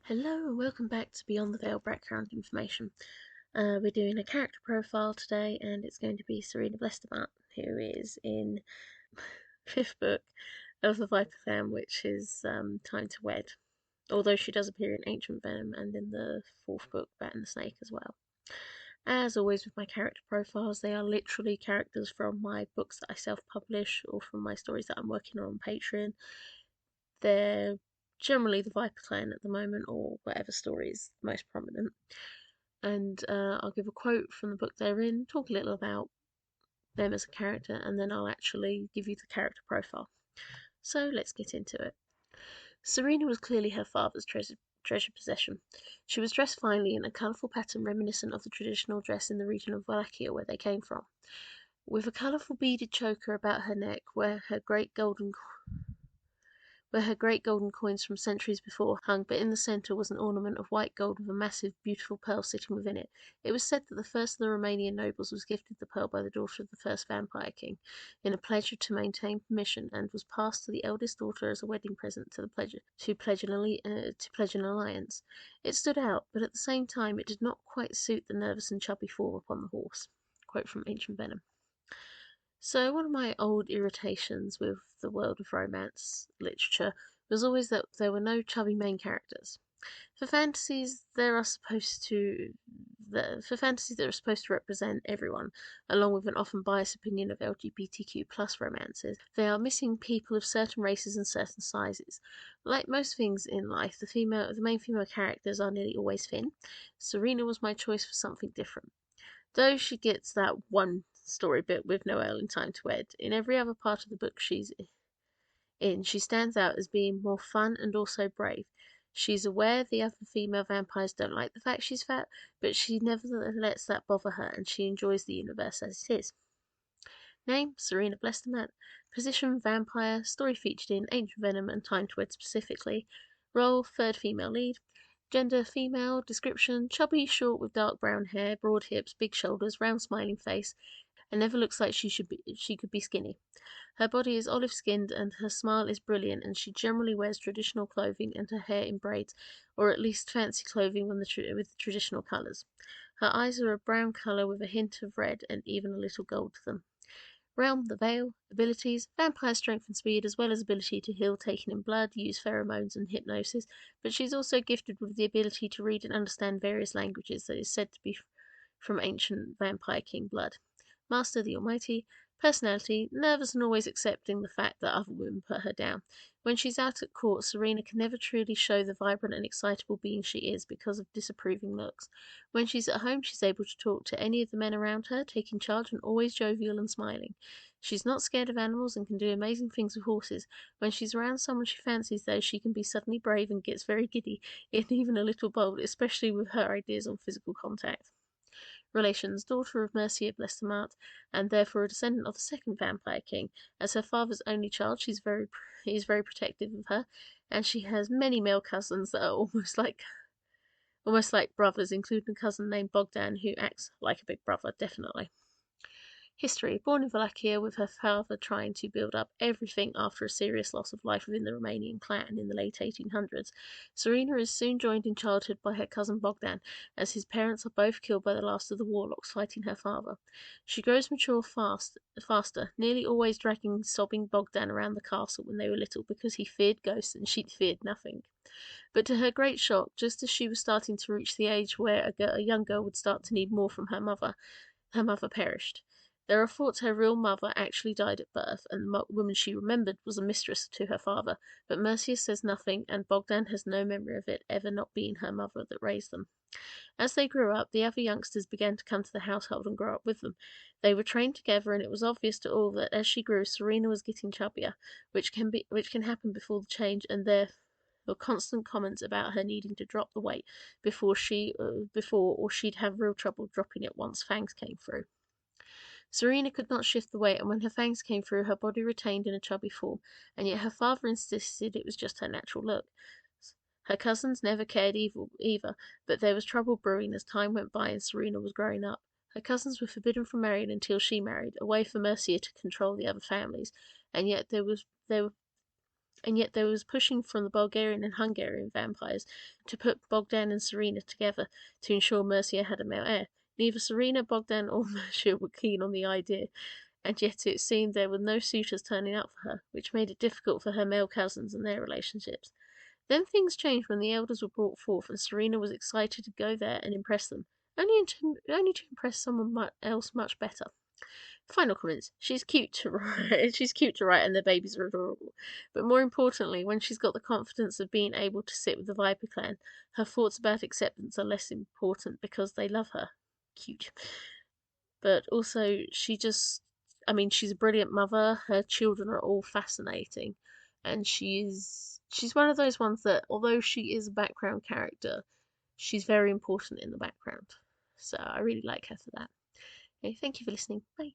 Hello and welcome back to Beyond the Veil background information. We're doing a character profile today and it's going to be Sorina Blestemat, who is in 5th book of the Viper clan, which is Time to Wed, although she does appear in Ancient Venom and in the 4th book, Bat and the Snake as well. As always with my character profiles, they are literally characters from my books that I self-publish or from my stories that I'm working on Patreon. They're generally the Viper clan at the moment, or whatever story is most prominent. And I'll give a quote from the book they're in, talk a little about them as a character, and then I'll actually give you the character profile. So let's get into it. Sorina was clearly her father's treasured possession. She was dressed finely in a colourful pattern reminiscent of the traditional dress in the region of Wallachia where they came from, with a colourful beaded choker about her neck where her great golden coins from centuries before hung, but in the centre was an ornament of white gold with a massive, beautiful pearl sitting within it. It was said that the first of the Romanian nobles was gifted the pearl by the daughter of the first vampire king, in a pledge to maintain permission, and was passed to the eldest daughter as a wedding present to pledge an alliance. It stood out, but at the same time it did not quite suit the nervous and chubby form upon the horse. Quote from Ancient Venom. So, one of my old irritations with the world of romance literature was always that there were no chubby main characters. For fantasies, for fantasies that are supposed to represent everyone, along with an often biased opinion of LGBTQ plus romances, they are missing people of certain races and certain sizes. Like most things in life, the main female characters are nearly always thin. Sorina was my choice for something different. Though she gets that one story bit with Noelle in Time to Wed, in every other part of the book she's in, she stands out as being more fun and also brave. She's aware the other female vampires don't like the fact she's fat, but she never lets that bother her, and she enjoys the universe as it is. Name: Sorina Blestemat. Position: vampire. Story featured in Ancient Venom and Time to Wed specifically. Role: third female lead. Gender: female. Description: chubby, short with dark brown hair, broad hips, big shoulders, round smiling face, and never looks like she could be skinny. Her body is olive-skinned and her smile is brilliant, and she generally wears traditional clothing and her hair in braids, or at least fancy clothing with traditional colours. Her eyes are a brown colour with a hint of red and even a little gold to them. Realm: the Veil. Abilities: vampire strength and speed, as well as ability to heal taken in blood, use pheromones and hypnosis, but she's also gifted with the ability to read and understand various languages that is said to be from ancient vampire king blood. Master: the Almighty. Personality: nervous and always accepting the fact that other women put her down. When she's out at court, Sorina can never truly show the vibrant and excitable being she is because of disapproving looks. When she's at home, she's able to talk to any of the men around her, taking charge and always jovial and smiling. She's not scared of animals and can do amazing things with horses. When she's around someone she fancies, though, she can be suddenly brave and gets very giddy, and even a little bold, especially with her ideas on physical contact. Relations: daughter of Mercia Blestemat, and therefore a descendant of the second vampire king. As her father's only child, he is very protective of her, and she has many male cousins that are almost like brothers, including a cousin named Bogdan who acts like a big brother, definitely. History: born in Wallachia, with her father trying to build up everything after a serious loss of life within the Romanian clan in the late 1800s, Sorina is soon joined in childhood by her cousin Bogdan, as his parents are both killed by the last of the warlocks fighting her father. She grows mature faster, nearly always dragging sobbing Bogdan around the castle when they were little because he feared ghosts and she feared nothing. But to her great shock, just as she was starting to reach the age where a young girl would start to need more from her mother perished. There are thoughts her real mother actually died at birth, and the woman she remembered was a mistress to her father, but Mercia says nothing, and Bogdan has no memory of it ever not being her mother that raised them. As they grew up, the other youngsters began to come to the household and grow up with them. They were trained together, and it was obvious to all that as she grew, Sorina was getting chubbier, which can happen before the change, and there were constant comments about her needing to drop the weight before or she'd have real trouble dropping it once fangs came through. Sorina could not shift the weight, and when her fangs came through, her body retained in a chubby form, and yet her father insisted it was just her natural look. Her cousins never cared either, but there was trouble brewing as time went by and Sorina was growing up. Her cousins were forbidden from marrying until she married, a way for Mercia to control the other families, and yet there and yet there was pushing from the Bulgarian and Hungarian vampires to put Bogdan and Sorina together to ensure Mercia had a male heir. Neither Sorina, Bogdan, or Mercia were keen on the idea, and yet it seemed there were no suitors turning up for her, which made it difficult for her male cousins and their relationships. Then things changed when the elders were brought forth, and Sorina was excited to go there and impress them, only to impress someone else much better. Final comments. She's cute to write. She's cute to write, and the babies are adorable. But more importantly, when she's got the confidence of being able to sit with the Viper clan, her thoughts about acceptance are less important because they love her. Cute. But also, she's a brilliant mother. Her children are all fascinating, and she's one of those ones that, although she is a background character, she's very important in the background. So I really like her for that. Okay, thank you for listening. Bye.